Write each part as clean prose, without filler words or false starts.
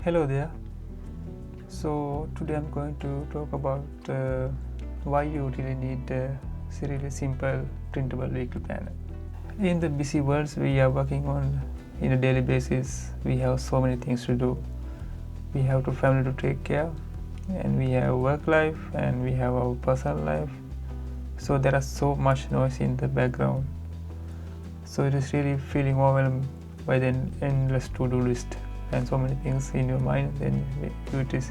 Hello there. So today I'm going to talk about why you really need a really simple printable vehicle planner. In the busy worlds we are working on in a daily basis, we have so many things to do. We have to family to take care, and we have work life, and we have our personal life. So there is so much noise in the background. So it is really feeling overwhelmed by the endless to-do list and so many things in your mind. Then it is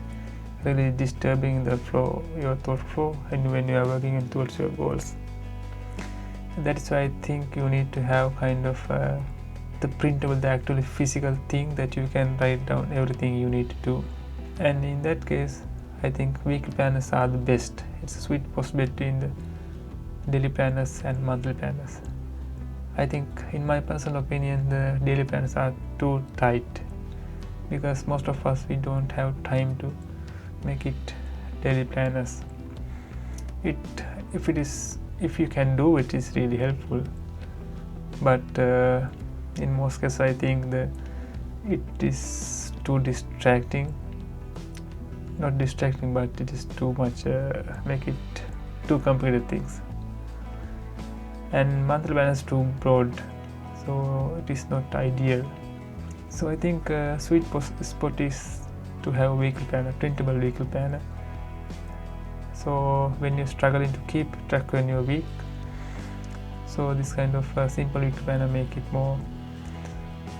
really disturbing the flow, your thought flow, and when you are working towards your goals. That is why I think you need to have kind of the printable, the actually physical thing that you can write down everything you need to do. And in that case, I think weekly planners are the best. It's a sweet spot between the daily planners and monthly planners. I think, in my personal opinion, the daily planners are too tight because most of us, we don't have time to make it daily planners. If you can do it, is really helpful, but in most cases I think it is too distracting. Not distracting, but it is too much, make it too complicated things, and monthly plan is too broad, so it is not ideal. So I think sweet spot is to have a vehicle planner, printable vehicle planner. So when you're struggling to keep track on your week, so this kind of simple vehicle planner make it more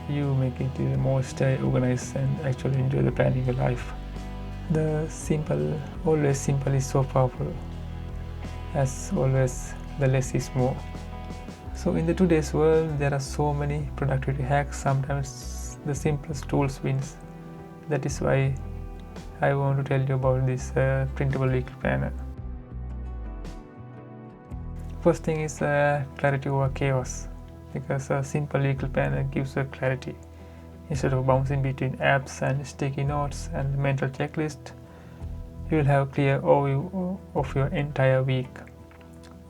organized and actually enjoy the planning your life. The always simple is so powerful. As always, the less is more. So in the today's world, there are so many productivity hacks. Sometimes the simplest tools wins. That is why I want to tell you about this printable vehicle planner. First thing is clarity over chaos, because a simple vehicle planner gives you clarity. Instead of bouncing between apps and sticky notes and mental checklist, you will have a clear overview of your entire week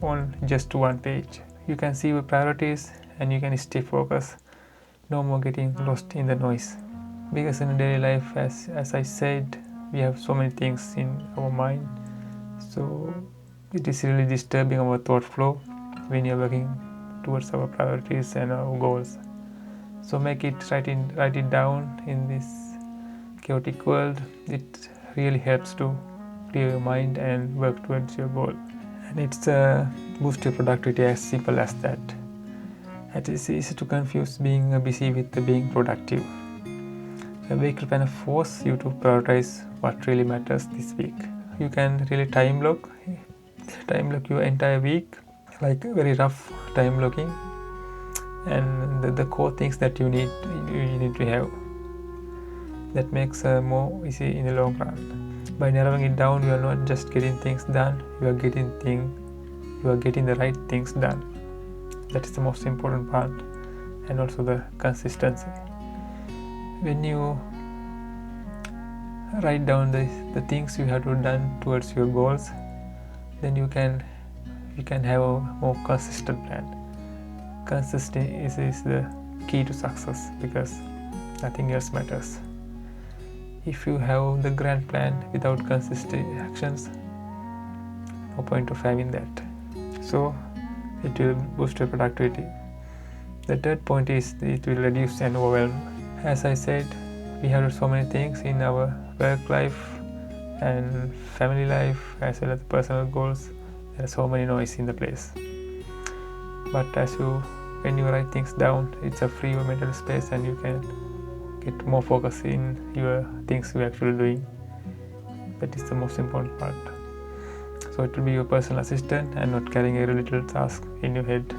on just one page. You can see your priorities and you can stay focused. No more getting lost in the noise. Because in daily life, as I said, we have so many things in our mind. So it is really disturbing our thought flow when you're working towards our priorities and our goals. So write it down in this chaotic world. It really helps to clear your mind and work towards your goal. And it's boost your productivity, as simple as that. It is easy to confuse being busy with being productive. A vehicle planner forces you to prioritize what really matters this week. You can really time block your entire week, like very rough time blocking, and the core things that you need to have. That makes more easy in the long run. By narrowing it down, you are not just getting things done, you are getting the right things done. That is the most important part, and also the consistency. When you write down the things you have to done towards your goals, then you can have a more consistent plan. Consistency is the key to success, because nothing else matters. If you have the grand plan without consistent actions, no point of having that. So it will boost your productivity. The third point is it will reduce and overwhelm. As I said, we have so many things in our work life and family life, as well as personal goals. There are so many noise in the place. But when you write things down, it's a free mental space, and you can get more focus in your things you're actually doing. That is the most important part. So it will be your personal assistant and not carrying every little task in your head.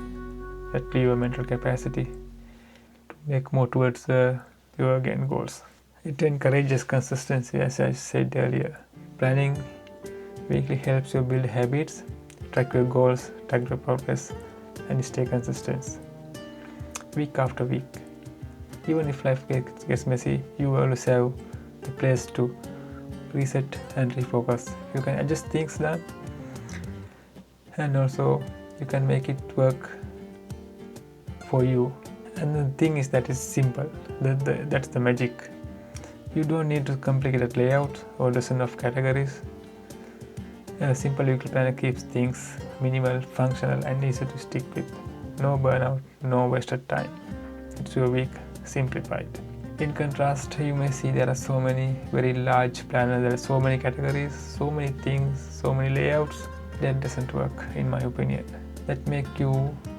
That will be your mental capacity to make more towards your again goals. It encourages consistency, as I said earlier. Planning weekly helps you build habits, track your goals, track your progress, and stay consistent week after week. Even if life gets messy, you always have a place to reset and refocus. You can adjust things done, and also you can make it work for you. And the thing is that it's simple. That's the magic. You don't need to complicated layout or dozen of categories. A simple weekly planner keeps things minimal, functional and easy to stick with. No burnout, no wasted time. It's your week simplified. In contrast, you may see there are so many very large planners, there are so many categories, so many things, so many layouts. That doesn't work in my opinion. That make you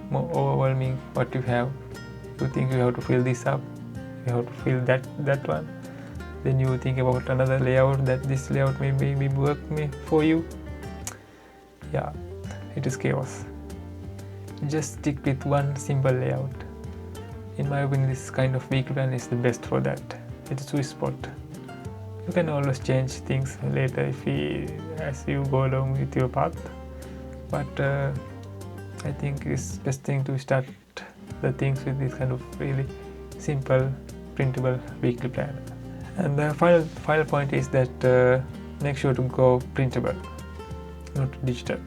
more overwhelming what you have. You think you have to fill this up, you have to fill that one. Then you think about another layout, that this layout maybe work for you. Yeah, it is chaos. Just stick with one simple layout. In my opinion, this kind of weekly plan is the best for that. It's a sweet spot. You can always change things later as you go along with your path. But I think it's best thing to start the things with this kind of really simple, printable weekly plan. And the final point is that make sure to go printable, not digital.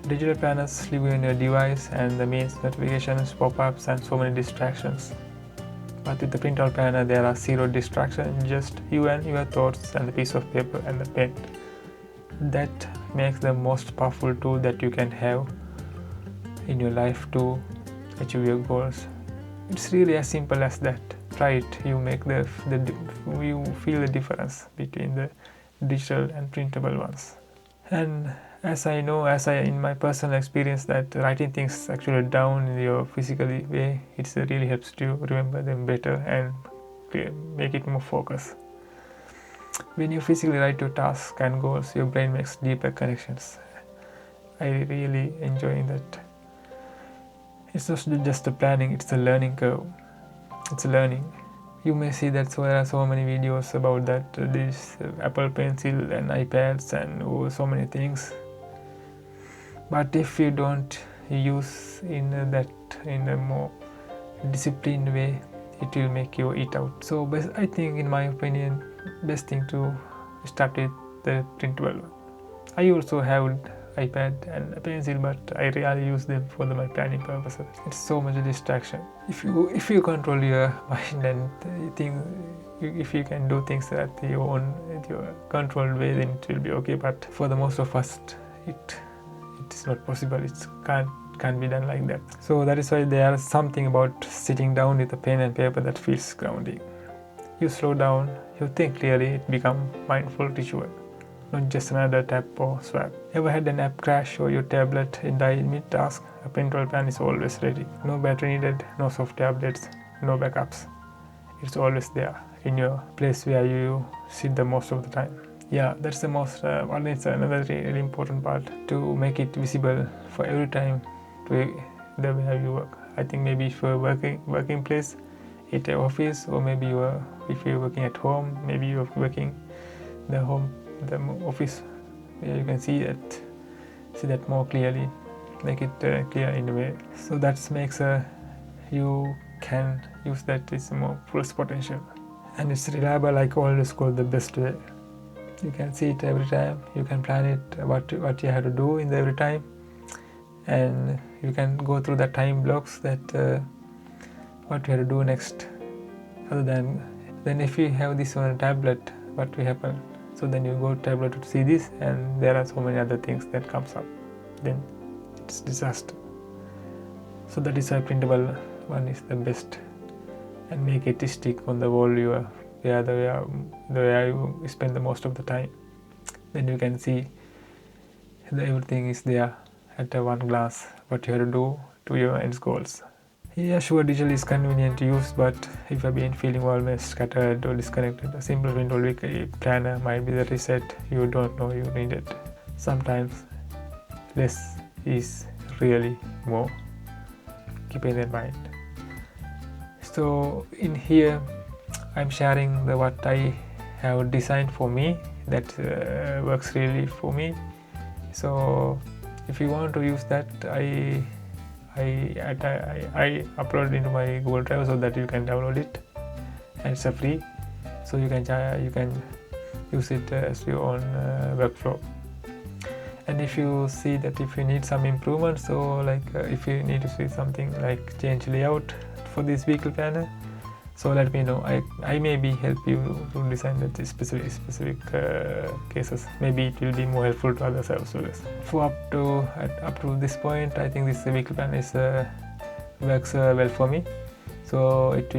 Digital planners live in your device and the means notifications, pop-ups and so many distractions. But with the printable planner there are zero distractions, just you and your thoughts and the piece of paper and the pen. That makes the most powerful tool that you can have in your life to achieve your goals. It's really as simple as that. Try it. You make you feel the difference between the digital and printable ones. And as I in my personal experience, that writing things actually down in your physical way, it really helps you remember them better and make it more focused. When you physically write your tasks and goals, your brain makes deeper connections. I really enjoy that. It's not just a planning, it's a learning curve. It's a learning. You may see that there are so many videos about that, this Apple Pencil and iPads and so many things. But if you don't use in a more disciplined way, it will make you eat out. So I think, in my opinion, best thing to start with the printable one. I also have iPad and a pencil, but I rarely use them for my planning purposes. It's so much distraction. If you control your mind and if you can do things at your controlled way, then it will be okay. But for the most of us, it's not possible. It can't be done like that. So that is why there is something about sitting down with a pen and paper that feels grounding. You slow down, you think clearly, it becomes mindful ritual, not just another tap or swipe. Ever had an app crash or your tablet die in mid-task? A printable plan is always ready. No battery needed, no soft tablets, no backups. It's always there in your place where you sit the most of the time. Yeah, that's the most it's another really important part, to make it visible for every time to the way you work. I think maybe if you're working place, at an office, or maybe if you're working at home, maybe you're working the office, where you can see that more clearly, make it clear in a way. So that makes you can use that is more full potential, and it's reliable. Like always called the best way. You can see it every time. You can plan it what you have to do in every time, and you can go through the time blocks that what you have to do next. Other than if you have this on a tablet, what will happen? So then you go to tablet to see this, and there are so many other things that comes up. Then it's disaster. So that is why printable one is the best, and make it stick on the wall where you spend the most of the time. Then you can see everything is there at one glance, what you have to do to your end goals. Yeah, sure, digital is convenient to use, but if you've been feeling almost scattered or disconnected, a simple printable weekly planner might be the reset you don't know you needed. Sometimes less is really more. Keep it in mind. So in here, I'm sharing what I have designed for me that works really for me. So if you want to use that, I upload into my Google Drive so that you can download it, and it's free. So you can use it as your own workflow. And if you see that if you need some improvements, so like if you need to see something like change layout for this weekly planner, So let me know. I maybe help you to design the specific cases. Maybe it will be more helpful to others also. For up to this point, I think this weekly plan is works well for me. So it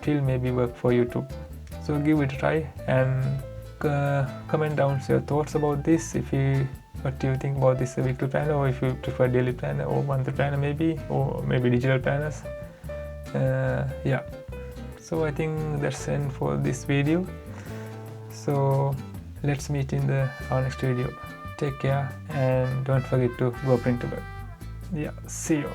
will maybe work for you too. So give it a try and comment down your thoughts about this. What do you think about this weekly planner, or if you prefer daily planner or monthly planner maybe, or maybe digital planners. Yeah. So I think that's the end for this video. So let's meet in our next video. Take care and don't forget to go printable. Yeah, see you.